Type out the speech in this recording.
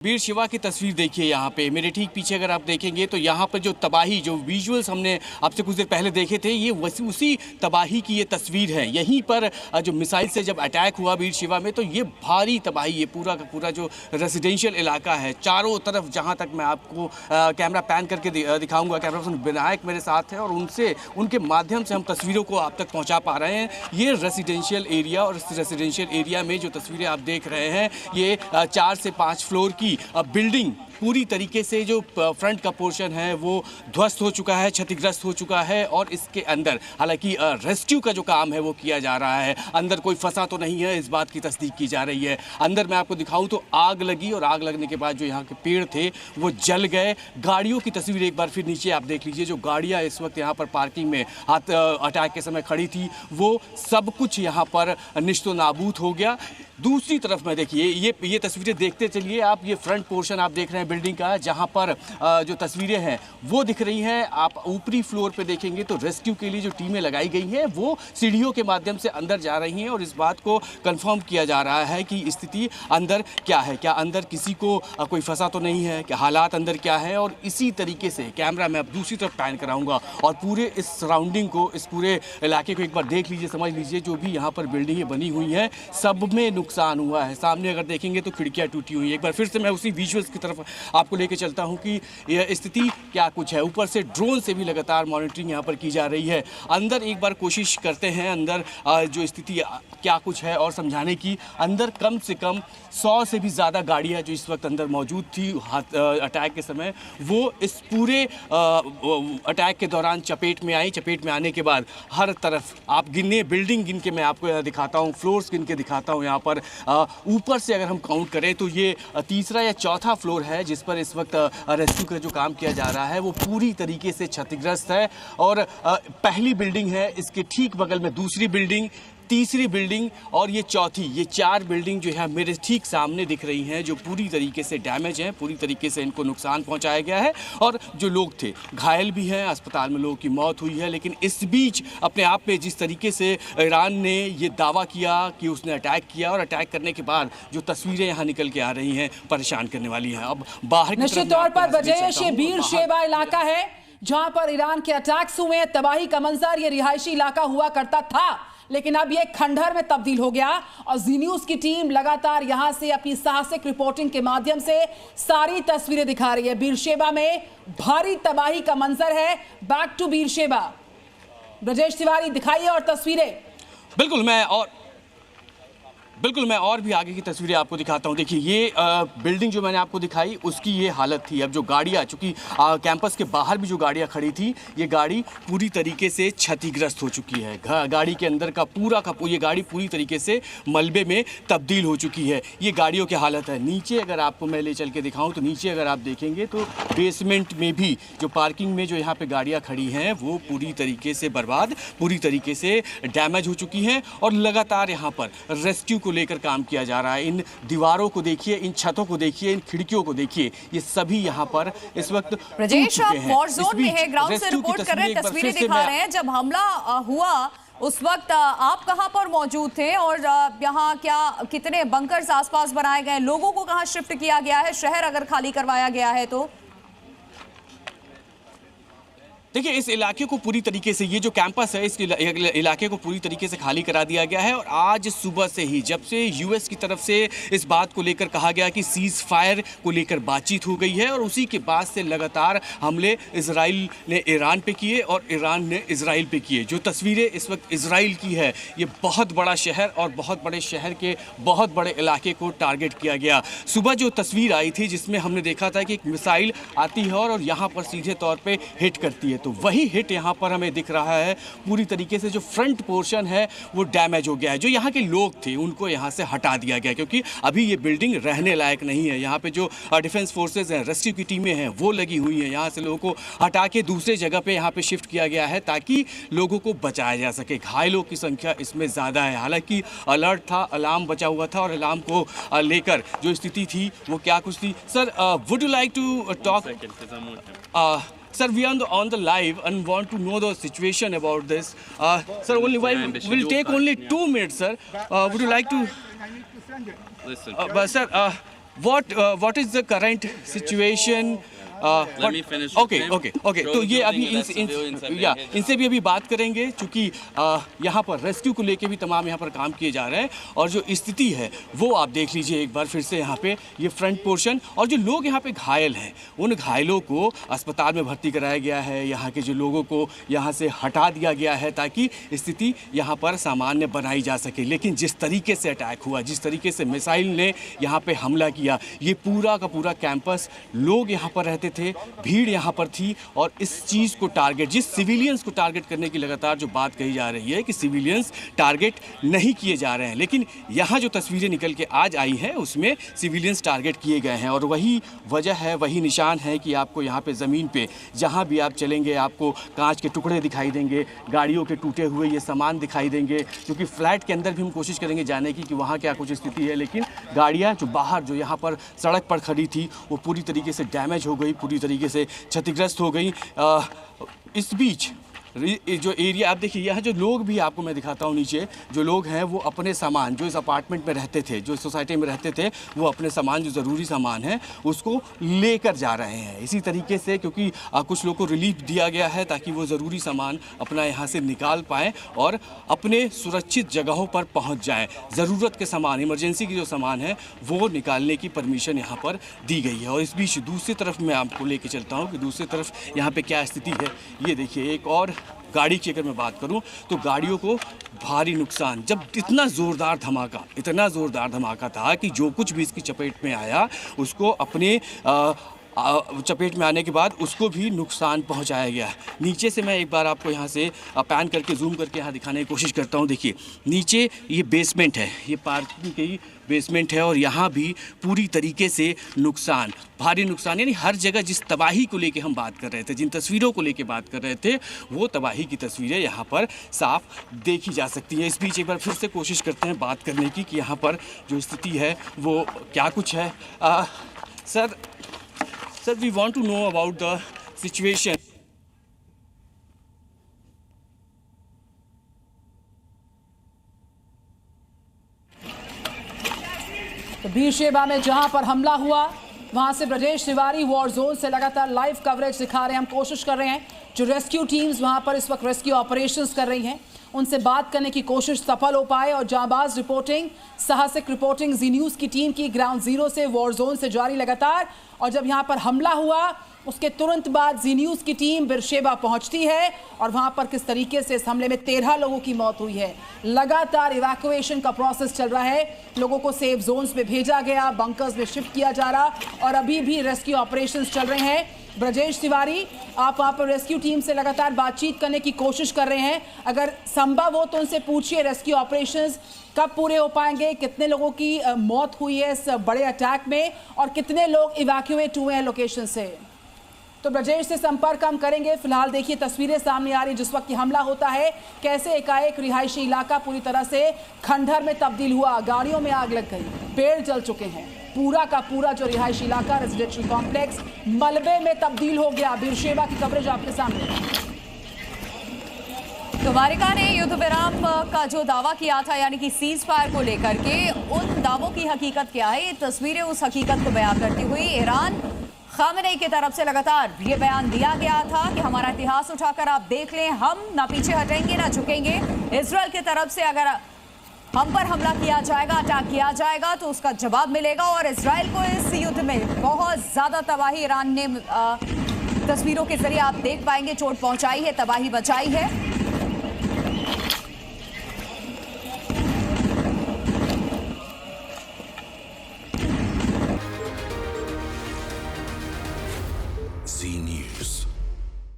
वीर शिवा की तस्वीर देखिए यहाँ पे मेरे ठीक पीछे अगर आप देखेंगे तो यहाँ पर जो तबाही जो विजुअल्स हमने आपसे कुछ देर पहले देखे थे ये उसी तबाही की ये तस्वीर है। यहीं पर जो मिसाइल से जब अटैक हुआ वीर शिवा में तो ये भारी तबाही, ये पूरा का पूरा जो रेजिडेंशियल इलाका है चारों तरफ, जहाँ तक मैं आपको कैमरा पैन करके दिखाऊंगा, कैमरा पर्सन विनायक मेरे साथ है और उनके माध्यम से हम तस्वीरों को आप तक पहुँचा पा रहे हैं। ये रेजिडेंशियल एरिया और इस रेजिडेंशियल एरिया में जो तस्वीरें आप देख रहे हैं ये 4 से 5 फ्लोर की बिल्डिंग पूरी तरीके से जो फ्रंट का पोर्शन है वो ध्वस्त हो चुका है, क्षतिग्रस्त हो चुका है और इसके अंदर हालांकि रेस्क्यू का जो काम है वो किया जा रहा है। अंदर कोई फंसा तो नहीं है, इस बात की तस्दीक की जा रही है। अंदर मैं आपको दिखाऊं तो आग लगी और आग लगने के बाद जो यहाँ के पेड़ थे वो जल गए। गाड़ियों की तस्वीर एक बार फिर नीचे आप देख लीजिए, जो गाड़ियाँ इस वक्त यहाँ पर पार्किंग में अटैक के समय खड़ी थी वो सब कुछ यहाँ पर निश्तो नाबूद हो गया। दूसरी तरफ में देखिए ये तस्वीरें देखते चलिए आप, ये फ्रंट पोर्शन आप देख रहे हैं बिल्डिंग का, जहां पर जो तस्वीरें हैं वो दिख रही हैं। आप ऊपरी फ्लोर पे देखेंगे तो रेस्क्यू के लिए जो टीमें लगाई गई हैं वो सीढ़ियों के माध्यम से अंदर जा रही हैं और इस बात को कंफर्म किया जा रहा है कि स्थिति अंदर क्या है, क्या अंदर किसी को कोई फंसा तो नहीं है, क्या हालात अंदर क्या है। और इसी तरीके से कैमरा मैं अब दूसरी तरफ पैन कराऊंगा और पूरे इस सराउंडिंग को, इस पूरे इलाके को एक बार देख लीजिए, समझ लीजिए। जो भी यहाँ पर बिल्डिंगें बनी हुई हैं सब में नुकसान हुआ है। सामने अगर देखेंगे तो खिड़कियां टूटी हुई हैं। एक बार फिर से मैं उसी विजुअल्स की तरफ आपको लेके चलता हूं कि यह स्थिति क्या कुछ है। ऊपर से ड्रोन से भी लगातार मॉनिटरिंग यहां पर की जा रही है। अंदर एक बार कोशिश करते हैं अंदर जो स्थिति क्या कुछ है और समझाने की। अंदर कम से कम 100 से भी ज़्यादा गाड़ियां जो इस वक्त अंदर मौजूद थी अटैक के समय वो इस पूरे अटैक के दौरान चपेट में आई। चपेट में आने के बाद हर तरफ आप गिने, बिल्डिंग गिन के मैं आपको दिखाता हूँ, फ्लोर्स गिन के दिखाता हूँ। यहाँ पर ऊपर से अगर हम काउंट करें तो ये तीसरा या चौथा फ्लोर है जिस पर इस वक्त रेस्क्यू का जो काम किया जा रहा है वो पूरी तरीके से क्षतिग्रस्त है। और पहली बिल्डिंग है, इसके ठीक बगल में दूसरी बिल्डिंग, तीसरी बिल्डिंग और ये चौथी, ये 4 बिल्डिंग जो है मेरे ठीक सामने दिख रही हैं जो पूरी तरीके से डैमेज हैं, पूरी तरीके से इनको नुकसान पहुंचाया गया है। और जो लोग थे घायल भी हैं, अस्पताल में लोगों की मौत हुई है। लेकिन इस बीच अपने आप में जिस तरीके से ईरान ने ये दावा किया कि उसने अटैक किया और अटैक करने के बाद जो तस्वीरें यहाँ निकल के आ रही हैं परेशान करने वाली हैं। अब बाहर निश्चित तौर पर बजेश ये वीर शेवा इलाका है जहां पर ईरान के अटैक्स हुए, तबाही का मंजर। ये रिहायशी इलाका हुआ करता था लेकिन अब ये खंडहर में तब्दील हो गया और जी न्यूज की टीम लगातार यहां से अपनी साहसिक रिपोर्टिंग के माध्यम से सारी तस्वीरें दिखा रही है। बीरशेबा में भारी तबाही का मंजर है। Back to Beersheba, Brajesh Tiwari दिखाइए और तस्वीरें। बिल्कुल मैं और भी आगे की तस्वीरें आपको दिखाता हूँ। देखिए ये बिल्डिंग जो मैंने आपको दिखाई उसकी ये हालत थी। अब जो गाड़ियाँ, चूँकि कैंपस के बाहर भी जो गाड़ियाँ खड़ी थी ये गाड़ी पूरी तरीके से क्षतिग्रस्त हो चुकी है। गाड़ी के अंदर का ये गाड़ी पूरी तरीके से मलबे में तब्दील हो चुकी है। ये गाड़ियों की हालत है। नीचे अगर आपको मैं ले चल के दिखाऊँ तो नीचे अगर आप देखेंगे तो बेसमेंट में भी जो पार्किंग में जो यहाँ पर गाड़ियाँ खड़ी हैं वो पूरी तरीके से बर्बाद, पूरी तरीके से डैमेज हो चुकी हैं। और लगातार यहाँ पर रेस्क्यू को लेकर काम किया जा रहा है। इन दीवारों को देखिए, इन छतों को देखिए, इन खिड़कियों को देखिए, ये सभी यहाँ पर इस वक्त प्रजेश आप वॉर जोन में है, ग्राउंड से रिपोर्ट कर रहे हैं, तस्वीरें दिखा रहे हैं। जब हमला हुआ उस वक्त आप कहां पर मौजूद थे और यहाँ कितने बंकर्स आसपास बनाए गए, लोगों को कहां शिफ्ट किया गया है, शहर अगर खाली करवाया गया है तो? देखिए इस इलाके को पूरी तरीके से, ये जो कैंपस है इस इलाके को पूरी तरीके से खाली करा दिया गया है। और आज सुबह से ही जब से यूएस की तरफ से इस बात को लेकर कहा गया कि सीज फायर को लेकर बातचीत हो गई है और उसी के बाद से लगातार हमले इजराइल ने ईरान पे किए और ईरान ने इजराइल पे किए। जो तस्वीरें इस वक्त इजराइल की है, ये बहुत बड़ा शहर और बहुत बड़े शहर के बहुत बड़े इलाके को टारगेट किया गया। सुबह जो तस्वीर आई थी जिसमें हमने देखा था कि एक मिसाइल आती है और यहाँ पर सीधे तौर पर हिट करती है, तो वही हिट यहाँ पर हमें दिख रहा है। पूरी तरीके से जो फ्रंट पोर्शन है वो डैमेज हो गया है। जो यहाँ के लोग थे उनको यहाँ से हटा दिया गया क्योंकि अभी ये बिल्डिंग रहने लायक नहीं है। यहाँ पे जो डिफेंस फोर्सेज हैं, रेस्क्यू की टीमें हैं वो लगी हुई हैं। यहाँ से लोगों को हटा के दूसरे जगह पे यहाँ पे शिफ्ट किया गया है ताकि लोगों को बचाया जा सके। घायलों की संख्या इसमें ज़्यादा है। हालांकि अलर्ट था, अलार्म बचा हुआ था और अलार्म को लेकर जो स्थिति थी वो क्या कुछ थी। Sir would you like to talk? Sir, we are on the live and want to know the situation about this. Sir, we'll take only 2 minutes, sir. Would you like to? Listen. But sir, what is the current situation? Let me finish with him. Okay तो ये अभी इनसे भी अभी बात करेंगे, क्योंकि यहाँ पर रेस्क्यू को लेके भी तमाम यहाँ पर काम किए जा रहे हैं। और जो स्थिति है वो आप देख लीजिए एक बार फिर से यहाँ पे ये फ्रंट पोर्शन, और जो लोग यहाँ पे घायल हैं उन घायलों को अस्पताल में भर्ती कराया गया है। यहाँ के जो लोगों को यहाँ से हटा दिया गया है ताकि स्थिति यहाँ पर सामान्य बनाई जा सके। लेकिन जिस तरीके से अटैक हुआ, जिस तरीके से मिसाइल ने यहाँ पे हमला किया, ये पूरा का पूरा कैंपस, लोग यहाँ पर रहते थे, भीड़ यहाँ पर थी, और इस चीज़ को टारगेट, जिस सिविलियंस को टारगेट करने की लगातार जो बात कही जा रही है कि सिविलियंस टारगेट नहीं किए जा रहे हैं, लेकिन यहाँ जो तस्वीरें निकल के आज आई हैं उसमें सिविलियंस टारगेट किए गए हैं। और वही वजह है, वही निशान है कि आपको यहाँ पे ज़मीन पे जहाँ भी आप चलेंगे आपको कांच के टुकड़े दिखाई देंगे, गाड़ियों के टूटे हुए ये सामान दिखाई देंगे। क्योंकि फ्लैट के अंदर भी हम कोशिश करेंगे जाने की कि वहाँ क्या कुछ स्थिति है, लेकिन गाड़ियाँ जो बाहर जो यहाँ पर सड़क पर खड़ी थी वो पूरी तरीके से डैमेज हो गई, पूरी तरीके से क्षतिग्रस्त हो गई। इस बीच जो एरिया आप देखिए, यहाँ जो लोग भी आपको मैं दिखाता हूँ नीचे, जो लोग हैं वो अपने सामान, जो इस अपार्टमेंट में रहते थे, जो इस सोसाइटी में रहते थे, वो अपने सामान, जो ज़रूरी सामान है उसको लेकर जा रहे हैं। इसी तरीके से क्योंकि कुछ लोग को रिलीफ दिया गया है ताकि वो ज़रूरी सामान अपना यहाँ से निकाल पाएँ और अपने सुरक्षित जगहों पर पहुँच जाएँ। ज़रूरत के सामान, इमरजेंसी की जो सामान है वो निकालने की परमिशन यहाँ पर दी गई है। और इस बीच दूसरी तरफ मैं आपको लेके चलता हूँ कि दूसरी तरफ यहाँ पे क्या स्थिति है। ये देखिए, एक और गाड़ी की अगर मैं बात करूं तो गाड़ियों को भारी नुकसान, जब इतना ज़ोरदार धमाका था कि जो कुछ भी इसकी चपेट में आया उसको अपने चपेट में आने के बाद उसको भी नुकसान पहुंचाया गया। नीचे से मैं एक बार आपको यहाँ से पैन करके जूम करके यहाँ दिखाने की कोशिश करता हूँ। देखिए नीचे ये बेसमेंट है, ये पार्किंग की बेसमेंट है, और यहाँ भी पूरी तरीके से नुकसान, भारी नुकसान, यानी हर जगह जिस तबाही को लेके हम बात कर रहे थे, जिन तस्वीरों को लेके बात कर रहे थे, वो तबाही की तस्वीरें यहाँ पर साफ देखी जा सकती हैं। इस बीच एक बार फिर से कोशिश करते हैं बात करने की कि यहाँ पर जो स्थिति है वो क्या कुछ है। Sir, we want to know about the situation. तो बीरशेबा में जहां पर हमला हुआ वहां से ब्रजेश तिवारी वॉर जोन से लगातार लाइव कवरेज दिखा रहे हैं। हम कोशिश कर रहे हैं, जो रेस्क्यू टीम्स वहां पर इस वक्त रेस्क्यू ऑपरेशंस कर रही हैं उनसे बात करने की कोशिश सफल हो पाए। और जांबाज रिपोर्टिंग, साहसिक रिपोर्टिंग जी न्यूज़ की टीम की ग्राउंड जीरो से, वॉर जोन से जारी लगातार। और जब यहां पर हमला हुआ उसके तुरंत बाद जी न्यूज़ की टीम बीरशेबा पहुंचती है और वहां पर किस तरीके से इस हमले में 13 लोगों की मौत हुई है। लगातार इवैक्यूएशन का प्रोसेस चल रहा है, लोगों को सेफ जोन्स में भेजा गया, बंकर्स में शिफ्ट किया जा रहा, और अभी भी रेस्क्यू ऑपरेशंस चल रहे हैं। ब्रजेश तिवारी, आप वहाँ पर रेस्क्यू टीम से लगातार बातचीत करने की कोशिश कर रहे हैं, अगर संभव हो तो उनसे पूछिए रेस्क्यू ऑपरेशंस कब पूरे हो पाएंगे, कितने लोगों की मौत हुई है इस बड़े अटैक में, और कितने लोग इवैक्यूएट हुए हैं लोकेशन से। तो ब्रजेश से संपर्क हम करेंगे। फिलहाल देखिए तस्वीरें सामने आ रही जिस वक्त हमला होता है, कैसे एकाएक रिहायशी इलाका पूरी तरह से खंडहर में तब्दील हुआ, गाड़ियों में आग लग गई, पेड़ जल चुके हैं, पूरा का पूरा जो रिहायशी इलाका, रेजिडेंशियल कॉम्प्लेक्स मलबे में तब्दील हो गया। बीरशेबा की कवरेज आपके सामने। तो अमेरिका ने युद्ध विराम का जो दावा किया था, यानी कि सीज फायर को लेकर के, उन दावों की हकीकत क्या है, ये तस्वीरें उस हकीकत को बयां करती हुई। ईरान खामेनेई की तरफ से लगातार ये बयान दिया गया था कि हमारा इतिहास उठाकर आप देख लें, हम ना पीछे हटेंगे ना झुकेंगे। इजराइल की तरफ से अगर हम पर हमला किया जाएगा, अटैक किया जाएगा, तो उसका जवाब मिलेगा। और इजराइल को इस युद्ध में बहुत ज्यादा तबाही ईरान ने तस्वीरों के जरिए आप देख पाएंगे चोट पहुंचाई है, तबाही बचाई है।